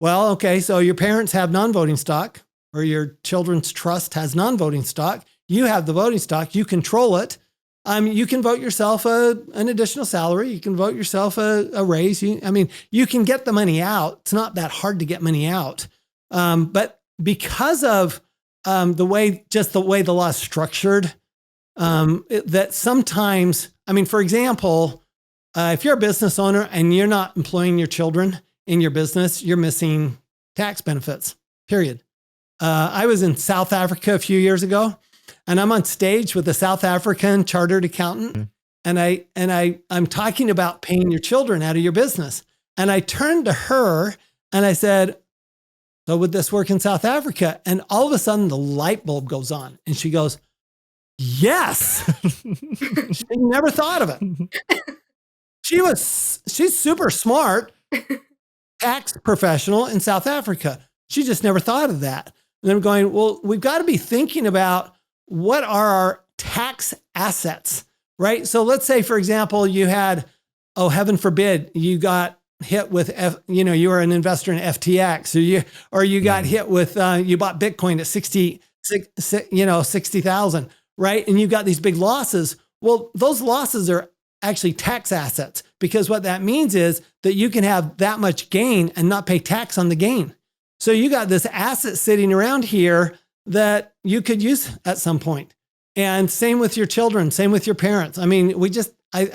[SPEAKER 1] Well, okay, so your parents have non-voting stock, or your children's trust has non-voting stock. You have the voting stock, you control it. You can vote yourself an additional salary. You can vote yourself a raise. You can get the money out. It's not that hard to get money out. But because of the way the law is structured, that sometimes, for example, if you're a business owner and you're not employing your children in your business, you're missing tax benefits, period. I was in South Africa a few years ago, and I'm on stage with a South African chartered accountant, and I'm talking about paying your children out of your business. And I turned to her and I said, so would this work in South Africa? And all of a sudden the light bulb goes on and she goes, yes. She never thought of it. She's super smart, tax professional in South Africa. She just never thought of that. And I'm going, well, we've got to be thinking about what are our tax assets, right? So let's say, for example, you had, heaven forbid, you got hit with, you were an investor in FTX, or you got hit with, you bought Bitcoin at 60,000, right? And you got these big losses. Well, those losses are actually tax assets, because what that means is that you can have that much gain and not pay tax on the gain. So you got this asset sitting around here that you could use at some point. And same with your children, same with your parents. I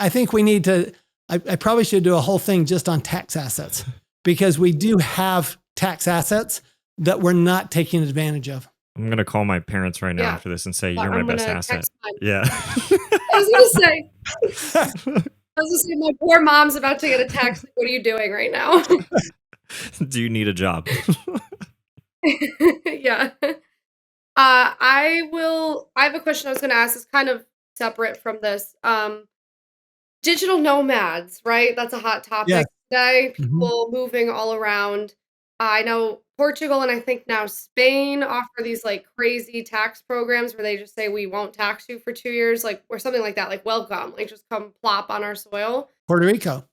[SPEAKER 1] think we need to, I probably should do a whole thing just on tax assets, because we do have tax assets that we're not taking advantage of.
[SPEAKER 2] I'm going to call my parents right now after this and say, you're my best asset. Yeah.
[SPEAKER 3] I was going to say, my poor mom's about to get a text. What are you doing right now?
[SPEAKER 2] Do you need a job?
[SPEAKER 3] Yeah. I have a question I was going to ask. It's kind of separate from this. Digital nomads, right? That's a hot topic today. People moving all around. I know Portugal and I think now Spain offer these like crazy tax programs where they just say we won't tax you for 2 years, like, or something like that, like welcome, like just come plop on our soil.
[SPEAKER 1] Puerto Rico,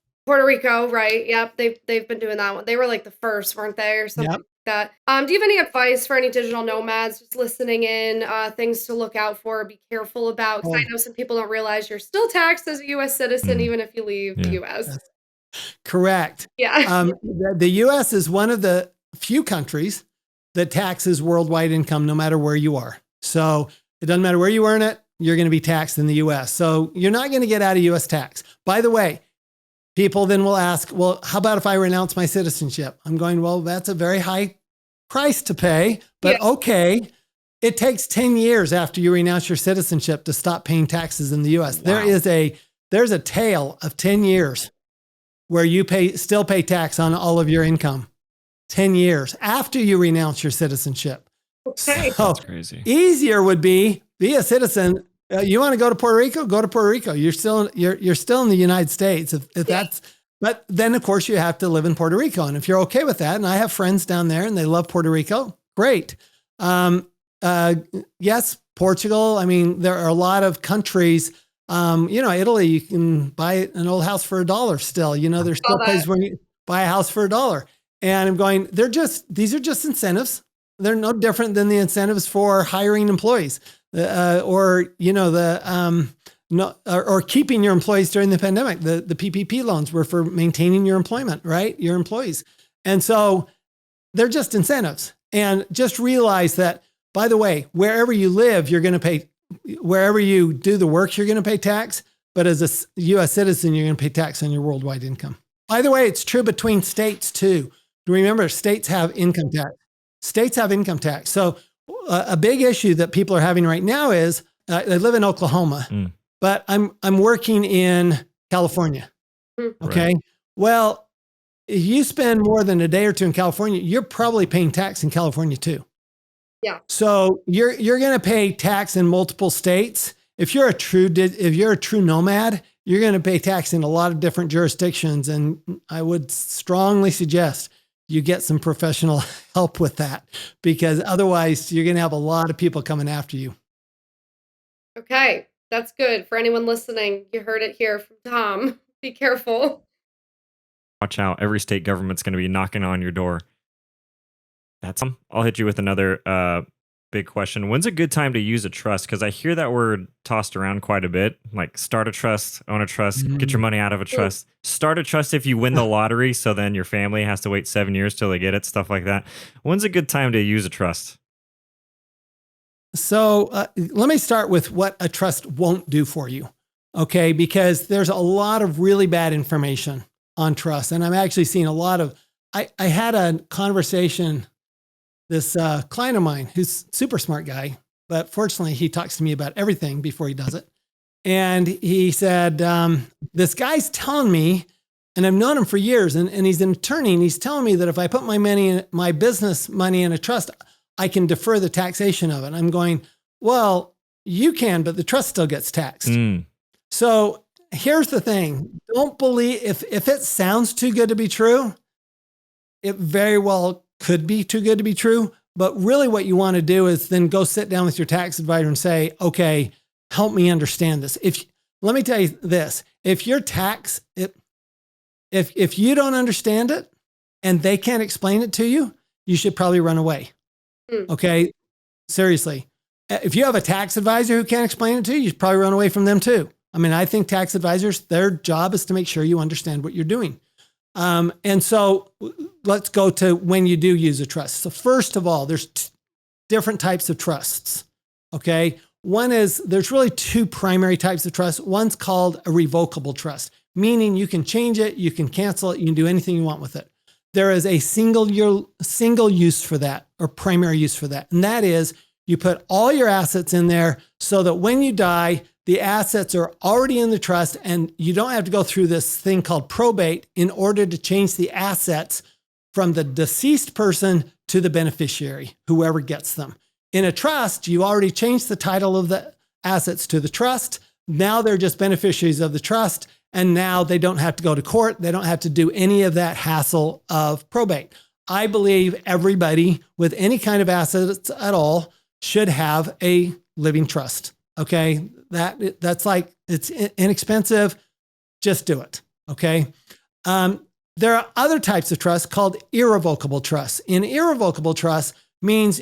[SPEAKER 1] right?
[SPEAKER 3] Yep, they've been doing that one. They were like the first, weren't they, or something like that? Do you have any advice for any digital nomads just listening in? Things to look out for, be careful about? Because I know some people don't realize you're still taxed as a U.S. citizen even if you leave the U.S.
[SPEAKER 1] Correct.
[SPEAKER 3] Yeah.
[SPEAKER 1] The U.S. is one of the few countries that taxes worldwide income, no matter where you are. So it doesn't matter where you earn it, you're going to be taxed in the U.S. So you're not going to get out of U.S. tax. By the way, people then will ask, well, how about if I renounce my citizenship? I'm going, well, that's a very high price to pay, but okay. It takes 10 years after you renounce your citizenship to stop paying taxes in the U.S. Wow. There's a tail of 10 years where you still pay tax on all of your income. 10 years after you renounce your citizenship.
[SPEAKER 3] Okay.
[SPEAKER 1] So
[SPEAKER 2] that's crazy.
[SPEAKER 1] Easier would be a citizen. You want to go to Puerto Rico? Go to Puerto Rico. You're still in the United States. If that's, but then of course you have to live in Puerto Rico. And if you're okay with that, and I have friends down there and they love Puerto Rico, great. Yes, Portugal. There are a lot of countries. Italy, you can buy an old house for $1 still. There's still places where you buy a house for $1. And I'm going, these are just incentives. They're no different than the incentives for hiring employees, or keeping your employees during the pandemic. The PPP loans were for maintaining your employment, right? Your employees. And so they're just incentives. And just realize that, by the way, wherever you live, you're going to pay, wherever you do the work, you're going to pay tax. But as a U.S. citizen, you're going to pay tax on your worldwide income. By the way, it's true between states too. Remember, states have income tax. So a big issue that people are having right now is, I live in Oklahoma, but I'm working in California. Okay. Right. Well, if you spend more than a day or two in California, you're probably paying tax in California too.
[SPEAKER 3] Yeah.
[SPEAKER 1] So you're going to pay tax in multiple states. If you're a true nomad, you're going to pay tax in a lot of different jurisdictions. And I would strongly suggest you get some professional help with that, because otherwise you're going to have a lot of people coming after you.
[SPEAKER 3] Okay. That's good. For anyone listening, you heard it here from Tom. Be careful.
[SPEAKER 2] Watch out. Every state government's going to be knocking on your door. I'll hit you with another big question. When's a good time to use a trust? Because I hear that word tossed around quite a bit. Like start a trust, own a trust, get your money out of a trust. Start a trust if you win the lottery, so then your family has to wait 7 years till they get it, stuff like that. When's a good time to use a trust?
[SPEAKER 1] So let me start with what a trust won't do for you. Okay, because there's a lot of really bad information on trust. And I'm actually seeing a lot of, I had a conversation, this client of mine who's a super smart guy, but fortunately he talks to me about everything before he does it. And he said, this guy's telling me, and I've known him for years, and he's an attorney, and he's telling me that if I put my money, my business money in a trust, I can defer the taxation of it. And I'm going, well, you can, but the trust still gets taxed. So here's the thing. Don't believe, if it sounds too good to be true, it very well could be too good to be true. But really what you want to do is then go sit down with your tax advisor and say, okay, help me understand this. Let me tell you this, if your tax, if you don't understand it and they can't explain it to you, you should probably run away. Okay. Seriously. If you have a tax advisor who can't explain it to you, you should probably run away from them too. I mean, I think tax advisors, their job is to make sure you understand what you're doing. And so let's go to when you do use a trust. So first of all, there's different types of trusts. Okay. One is, there's really two primary types of trust. One's called a revocable trust, meaning you can change it, you can cancel it, you can do anything you want with it. There is a single use for that, or primary use for that. And that is, you put all your assets in there so that when you die, the assets are already in the trust and you don't have to go through this thing called probate in order to change the assets from the deceased person to the beneficiary, whoever gets them. In a trust, you already changed the title of the assets to the trust. Now they're just beneficiaries of the trust. And now they don't have to go to court. They don't have to do any of that hassle of probate. I believe everybody with any kind of assets at all should have a living trust. Okay. That's like, it's inexpensive. Just do it. Okay. There are other types of trusts called irrevocable trusts. In irrevocable trusts means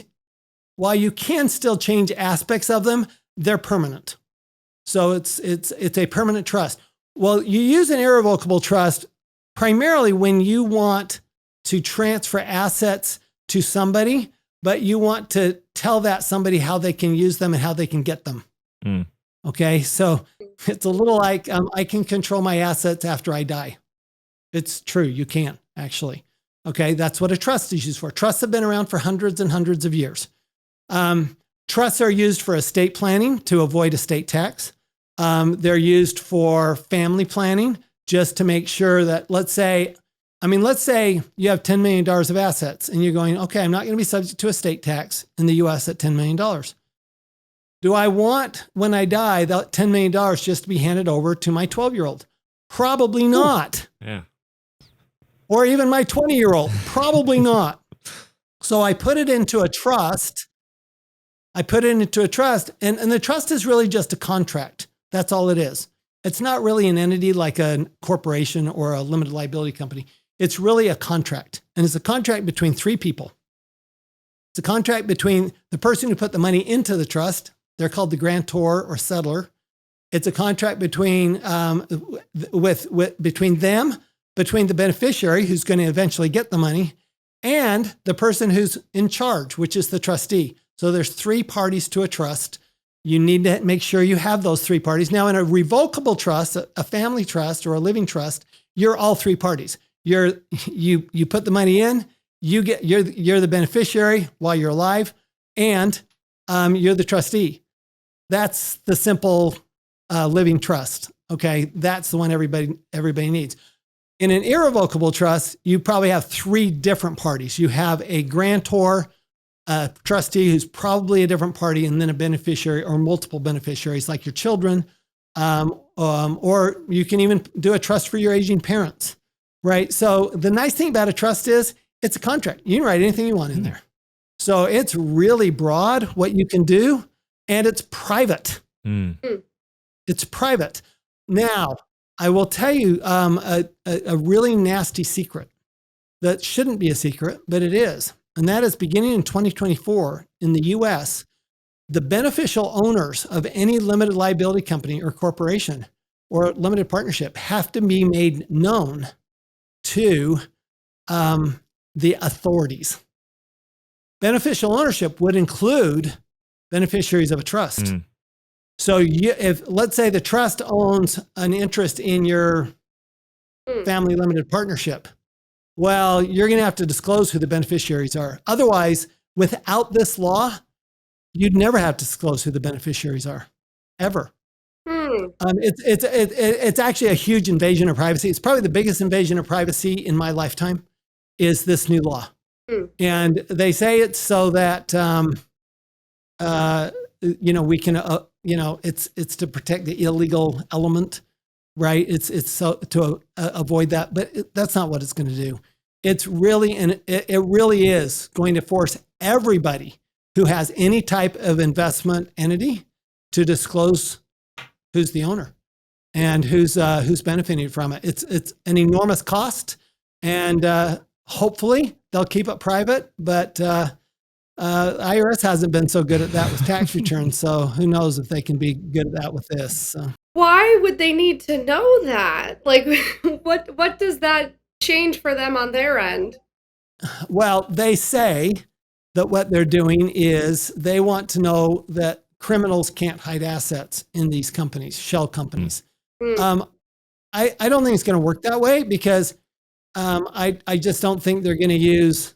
[SPEAKER 1] while you can still change aspects of them, they're permanent. So it's a permanent trust. Well, you use an irrevocable trust primarily when you want to transfer assets to somebody, but you want to tell that somebody how they can use them and how they can get them. Okay, so it's a little like I can control my assets after I die. It's true, you can actually. Okay, that's what a trust is used for. Trusts have been around for hundreds and hundreds of years. Trusts are used for estate planning to avoid estate tax. They're used for family planning, just to make sure that, let's say you have $10 million of assets and you're going, okay, I'm not going to be subject to estate tax in the US at $10 million. Do I want, when I die, that $10 million just to be handed over to my 12-year-old? Probably not.
[SPEAKER 2] Yeah.
[SPEAKER 1] Or even my 20-year-old? Probably not. So I put it into a trust. And the trust is really just a contract. That's all it is. It's not really an entity like a corporation or a limited liability company. It's really a contract. And it's a contract between three people. It's a contract between the person who put the money into the trust. They're called the grantor or settler. It's a contract between between the beneficiary who's going to eventually get the money, and the person who's in charge, which is the trustee. So there's three parties to a trust. You need to make sure you have those three parties. Now, in a revocable trust, a family trust or a living trust, you're all three parties. You put the money in, you're the beneficiary while you're alive, and you're the trustee. That's the simple living trust. Okay, that's the one everybody needs. In an irrevocable trust, you probably have three different parties. You have a grantor, a trustee who's probably a different party, and then a beneficiary or multiple beneficiaries like your children, or you can even do a trust for your aging parents, right? So the nice thing about a trust is it's a contract. You can write anything you want in there. So it's really broad what you can do, and it's private. It's private. Now, I will tell you a really nasty secret that shouldn't be a secret, but it is. And that is, beginning in 2024, in the US, the beneficial owners of any limited liability company or corporation or limited partnership have to be made known to the authorities. Beneficial ownership would include beneficiaries of a trust. So if let's say the trust owns an interest in your family limited partnership, well, you're going to have to disclose who the beneficiaries are. Otherwise, without this law, you'd never have to disclose who the beneficiaries are, ever. It's actually a huge invasion of privacy. It's probably the biggest invasion of privacy in my lifetime is this new law. And they say it's so that, we can, it's to protect the illegal element, right? It's so to avoid that, but that's not what it's going to do. It's really, and it really is going to force everybody who has any type of investment entity to disclose who's the owner and who's benefiting from it. It's an enormous cost, and hopefully they'll keep it private, but IRS hasn't been so good at that with tax returns. So who knows if they can be good at that with this. So.
[SPEAKER 3] Why would they need to know that? Like, what does that change for them on their end?
[SPEAKER 1] Well, they say that what they're doing is they want to know that criminals can't hide assets in these companies, shell companies. I don't think it's going to work that way because I just don't think they're going to use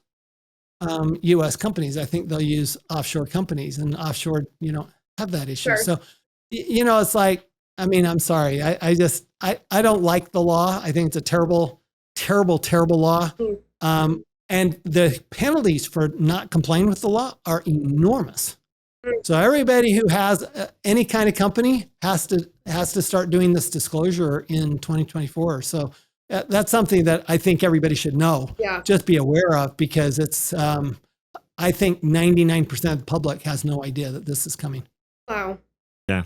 [SPEAKER 1] U.S. companies. I think they'll use offshore companies, and offshore, have that issue.
[SPEAKER 3] Sure.
[SPEAKER 1] So, it's like, I'm sorry. I don't like the law. I think it's a terrible, terrible, terrible law. And the penalties for not complying with the law are enormous. So everybody who has any kind of company has to start doing this disclosure in 2024. So that's something that I think everybody should know.
[SPEAKER 3] Yeah.
[SPEAKER 1] Just be aware of, because it's, I think 99% of the public has no idea that this is coming.
[SPEAKER 3] Wow.
[SPEAKER 2] Yeah.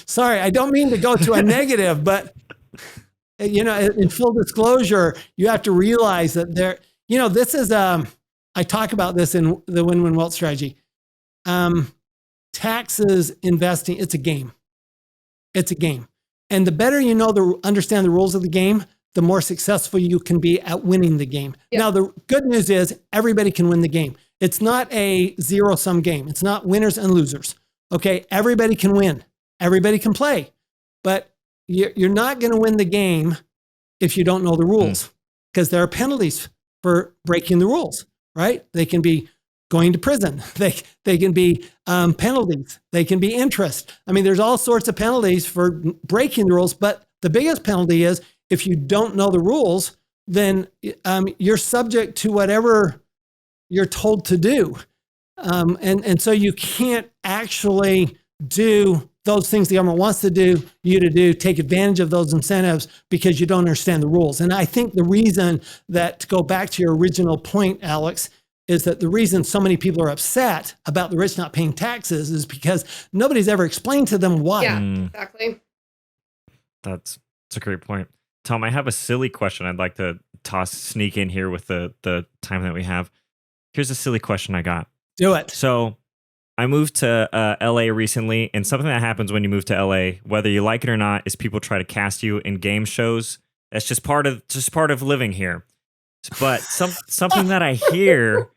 [SPEAKER 1] Sorry, I don't mean to go to a negative, but in full disclosure, you have to realize that this is, I talk about this in the win-win wealth strategy. Taxes, investing, it's a game. It's a game. And the better understand the rules of the game, the more successful you can be at winning the game. Yep. Now, the good news is everybody can win the game. It's not a zero-sum game. It's not winners and losers. Okay, everybody can win. Everybody can play. But you're not going to win the game if you don't know the rules, because there are penalties for breaking the rules, right? They can be going to prison. They can be penalties. They can be interest. There's all sorts of penalties for breaking the rules, but the biggest penalty is if you don't know the rules, then you're subject to whatever you're told to do. And so you can't actually do those things the government wants you to do, take advantage of those incentives because you don't understand the rules. And I think the reason that, to go back to your original point, Alex, is that the reason so many people are upset about the rich not paying taxes is because nobody's ever explained to them why.
[SPEAKER 3] Yeah, exactly.
[SPEAKER 2] That's a great point. Tom, I have a silly question I'd like to sneak in here with the time that we have. Here's a silly question I got.
[SPEAKER 1] Do it.
[SPEAKER 2] So I moved to LA recently, and something that happens when you move to LA, whether you like it or not, is people try to cast you in game shows. That's just part of living here. But something that I hear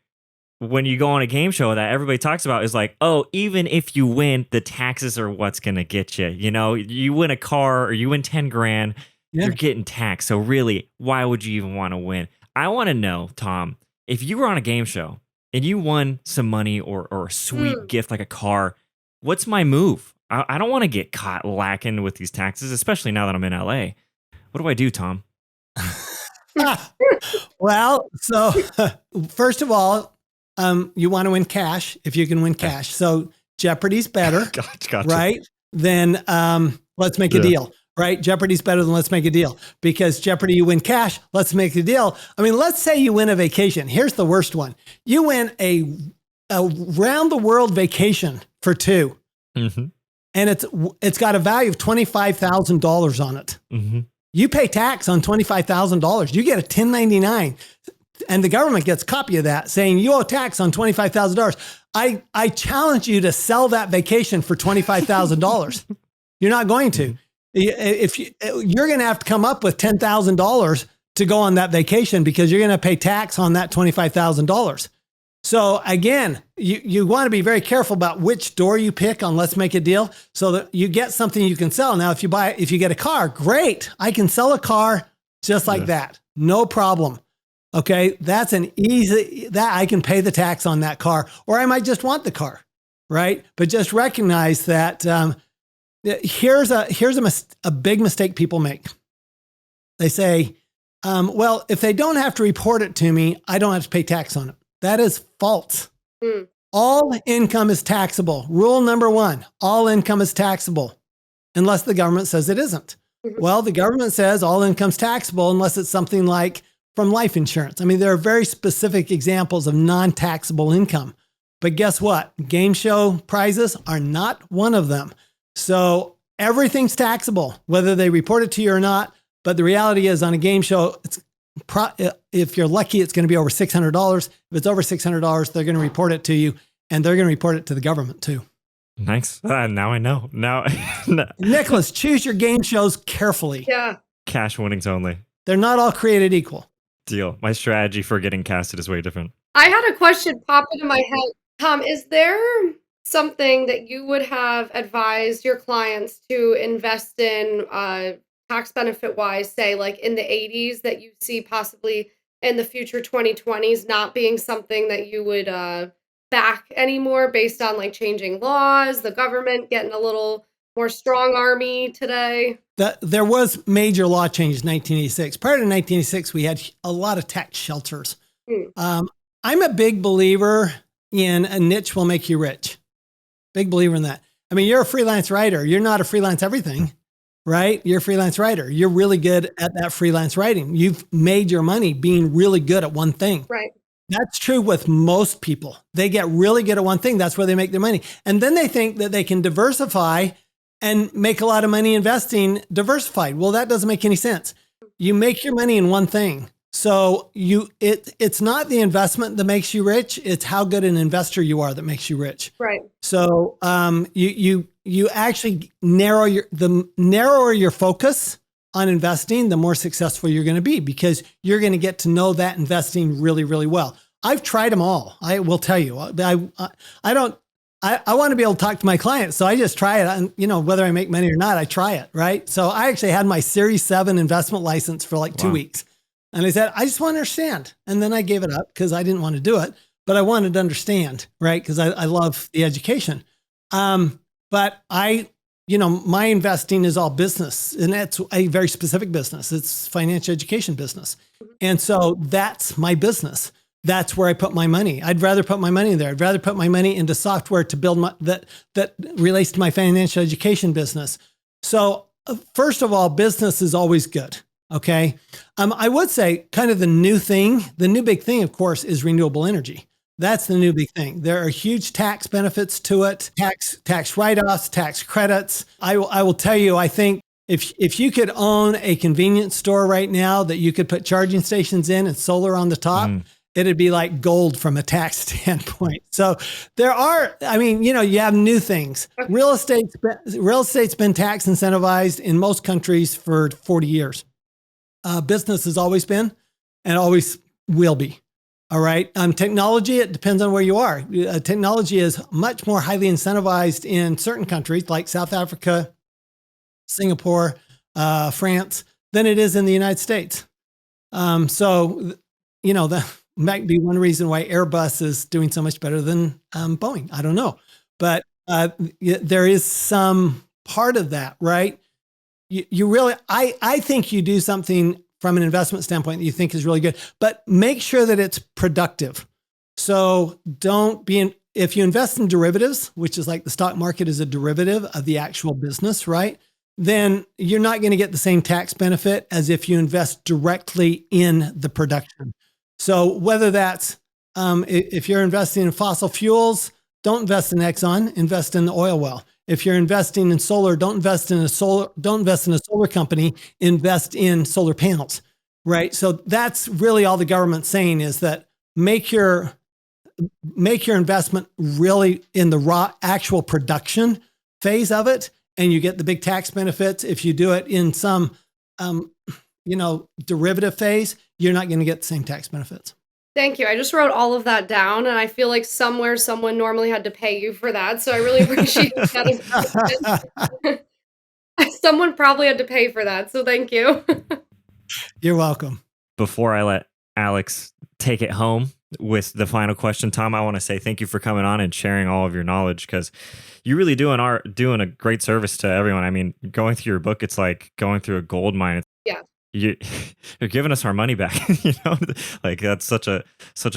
[SPEAKER 2] when you go on a game show that everybody talks about is like, oh, even if you win, the taxes are what's going to get you. You win a car or you win 10 grand, you're getting taxed. So really, why would you even want to win? I want to know, Tom, if you were on a game show and you won some money or a sweet gift like a car, what's my move? I don't want to get caught lacking with these taxes, especially now that I'm in LA. What do I do, Tom?
[SPEAKER 1] Well, so first of all, you want to win cash if you can win cash. So Jeopardy's better,
[SPEAKER 2] gotcha.
[SPEAKER 1] Right? Then let's make a deal, right? Jeopardy's better than let's make a deal, because Jeopardy, you win cash. Let's make a deal. Let's say you win a vacation. Here's the worst one. You win a round the world vacation for two, and it's got a value of $25,000 on it. You pay tax on $25,000. You get a 1099. and the government gets a copy of that saying you owe tax on $25,000. I challenge you to sell that vacation for $25,000. You're not going to. If you're going to have to come up with $10,000 to go on that vacation because you're going to pay tax on that $25,000. So again, you want to be very careful about which door you pick on Let's Make a Deal so that you get something you can sell. Now, if you get a car, great. I can sell a car just like that. No problem. Okay. That's an easy, that I can pay the tax on that car, or I might just want the car. Right. But just recognize that here's a big mistake people make. They say, well, if they don't have to report it to me, I don't have to pay tax on it. That is false. All income is taxable. Rule number one, all income is taxable unless the government says it isn't. Well, the government says all income's taxable unless it's something like from life insurance. I mean, there are very specific examples of non-taxable income. But guess what? Game show prizes are not one of them. So everything's taxable, whether they report it to you or not. But the reality is on a game show, if you're lucky, it's going to be over $600. If it's over $600, they're going to report it to you, and they're going to report it to the government too.
[SPEAKER 2] Nice. Now I know. Now,
[SPEAKER 1] Nicholas, choose your game shows carefully.
[SPEAKER 3] Yeah.
[SPEAKER 2] Cash winnings only.
[SPEAKER 1] They're not all created equal.
[SPEAKER 2] Deal. My strategy for getting casted is way different.
[SPEAKER 3] I had a question pop into my head. Tom, is there something that you would have advised your clients to invest in tax benefit wise, say like in the 80s, that you see possibly in the future 2020s not being something that you would back anymore based on like changing laws, the government getting a little more strong army today?
[SPEAKER 1] There was major law changes in 1986. Prior to 1986, we had a lot of tax shelters. I'm a big believer in a niche will make you rich. Big believer in that. I mean, you're a freelance writer. You're not a freelance everything, right? You're a freelance writer. You're really good at that freelance writing. You've made your money being really good at one thing.
[SPEAKER 3] Right.
[SPEAKER 1] That's true with most people. They get really good at one thing. That's where they make their money. And then they think that they can diversify and make a lot of money investing diversified. Well, that doesn't make any sense. You make your money in one thing. So it's not the investment that makes you rich. It's how good an investor you are that makes you rich.
[SPEAKER 3] Right.
[SPEAKER 1] So you actually the narrower your focus on investing, the more successful you're going to be, because you're going to get to know that investing really, really well. I've tried them all. I will tell you, I want to be able to talk to my clients. So I just try it. And, whether I make money or not, I try it. Right. So I actually had my Series 7 investment license for like 2 weeks. And I said, I just want to understand. And then I gave it up because I didn't want to do it, but I wanted to understand. Right. Because I love the education. But my investing is all business, and that's a very specific business. It's financial education business. And so that's my business. That's where I put my money. I'd rather put my money there. I'd rather put my money into software to build that relates to my financial education business. So first of all, business is always good. Okay. I would say kind of the new big thing, of course, is renewable energy. That's the new big thing. There are huge tax benefits to it, tax write-offs, tax credits. I will tell you, I think if you could own a convenience store right now that you could put charging stations in and solar on the top, it'd be like gold from a tax standpoint. So there are, you have new things. Real estate's been tax incentivized in most countries for 40 years. Business has always been and always will be. All right. Technology, it depends on where you are. Technology is much more highly incentivized in certain countries like South Africa, Singapore, France, than it is in the United States. That might be one reason why Airbus is doing so much better than Boeing. I don't know. But there is some part of that, right? You really, I think you do something from an investment standpoint that you think is really good, but make sure that it's productive. So if you invest in derivatives, which is like the stock market is a derivative of the actual business, right? Then you're not going to get the same tax benefit as if you invest directly in the production. So whether that's, if you're investing in fossil fuels, don't invest in Exxon, invest in the oil well. If you're investing in solar, don't invest in a solar company, invest in solar panels. right? So that's really all the government's saying is that make your investment really in the raw actual production phase of it, and you get the big tax benefits. If you do it in some, derivative phase, you're not going to get the same tax benefits.
[SPEAKER 3] Thank you. I just wrote all of that down, and I feel like somewhere someone normally had to pay you for that. So I really appreciate that. Someone probably had to pay for that. So thank you.
[SPEAKER 1] You're welcome.
[SPEAKER 2] Before I let Alex take it home with the final question, Tom, I want to say thank you for coming on and sharing all of your knowledge, because you really doing a great service to everyone. I mean, going through your book, it's like going through a gold mine.
[SPEAKER 3] Yeah.
[SPEAKER 2] You're giving us our money back. Like that's such a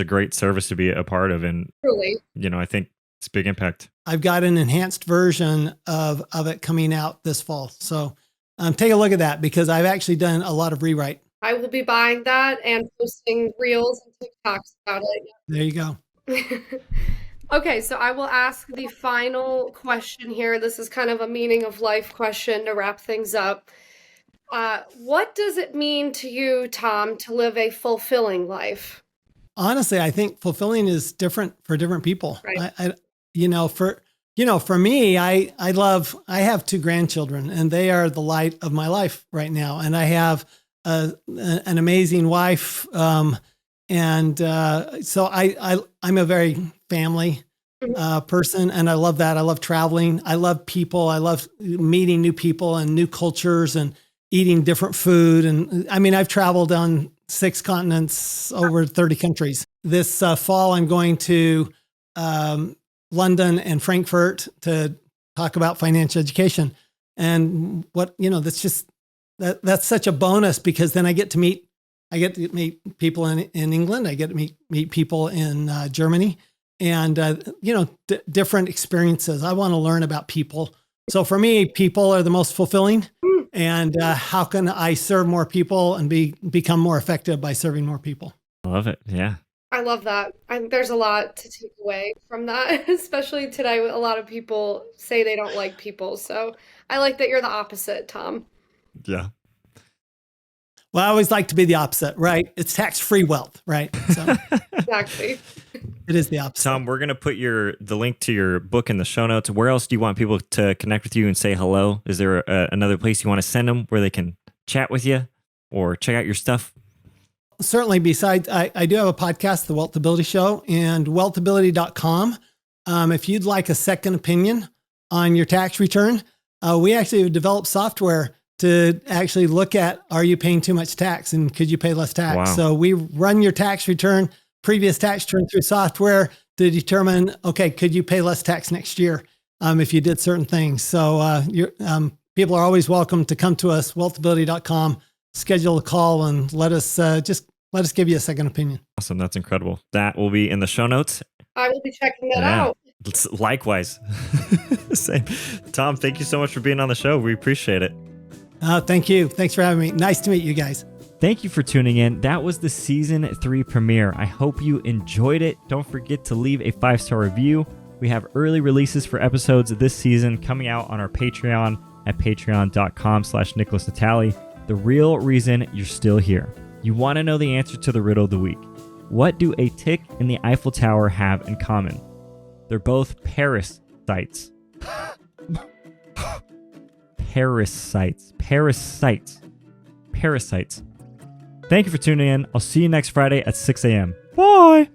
[SPEAKER 2] great service to be a part of, and
[SPEAKER 3] Truly.
[SPEAKER 2] I think it's big impact.
[SPEAKER 1] I've got an enhanced version of it coming out this fall, so take a look at that, because I've actually done a lot of rewrite.
[SPEAKER 3] I will be buying that and posting reels and TikToks about it.
[SPEAKER 1] There you go.
[SPEAKER 3] Okay, so I will ask the final question here. This is kind of a meaning of life question to wrap things up. What does it mean to you, Tom, to live a fulfilling life?
[SPEAKER 1] Honestly, I think fulfilling is different for different people.
[SPEAKER 3] Right.
[SPEAKER 1] For me, I have 2 grandchildren, and they are the light of my life right now. And I have an amazing wife. So I'm a very family person, and I love that. I love traveling. I love people. I love meeting new people and new cultures and eating different food. And I mean, I've traveled on 6 continents, over 30 countries. This fall, I'm going to London and Frankfurt to talk about financial education. And that's such a bonus, because then I get to meet people in England. I get to meet people in Germany, and different experiences. I want to learn about people. So for me, people are the most fulfilling. And how can I serve more people and become more effective by serving more people?
[SPEAKER 2] I love it. Yeah.
[SPEAKER 3] I love that. There's a lot to take away from that, especially today. A lot of people say they don't like people. So I like that you're the opposite, Tom.
[SPEAKER 2] Yeah.
[SPEAKER 1] Well, I always like to be the opposite, right? It's tax-free wealth, right? So
[SPEAKER 3] Exactly.
[SPEAKER 1] it is the opposite.
[SPEAKER 2] Tom, we're going to put the link to your book in the show notes. Where else do you want people to connect with you and say hello? Is there another place you want to send them where they can chat with you or check out your stuff?
[SPEAKER 1] Certainly. Besides, I do have a podcast, The Wealthability Show, and wealthability.com. If you'd like a second opinion on your tax return, we actually have developed software to actually look at, are you paying too much tax and could you pay less tax?
[SPEAKER 2] Wow.
[SPEAKER 1] So we run your tax return, previous tax return, through software to determine, okay, could you pay less tax next year if you did certain things? So people are always welcome to come to us, wealthability.com, schedule a call, and let us give you a second opinion.
[SPEAKER 2] Awesome. That's incredible. That will be in the show notes.
[SPEAKER 3] I will be checking that out.
[SPEAKER 2] Likewise. Same. Tom, thank you so much for being on the show. We appreciate it.
[SPEAKER 1] Thank you. Thanks for having me. Nice to meet you guys.
[SPEAKER 2] Thank you for tuning in. That was the season 3 premiere. I hope you enjoyed it. Don't forget to leave a 5-star review. We have early releases for episodes of this season coming out on our Patreon at patreon.com/Nicholas Natali. The real reason you're still here. You want to know the answer to the riddle of the week. What do a tick and the Eiffel Tower have in common? They're both parasites. Parasites. Thank you for tuning in. I'll see you next Friday at 6 a.m. Bye.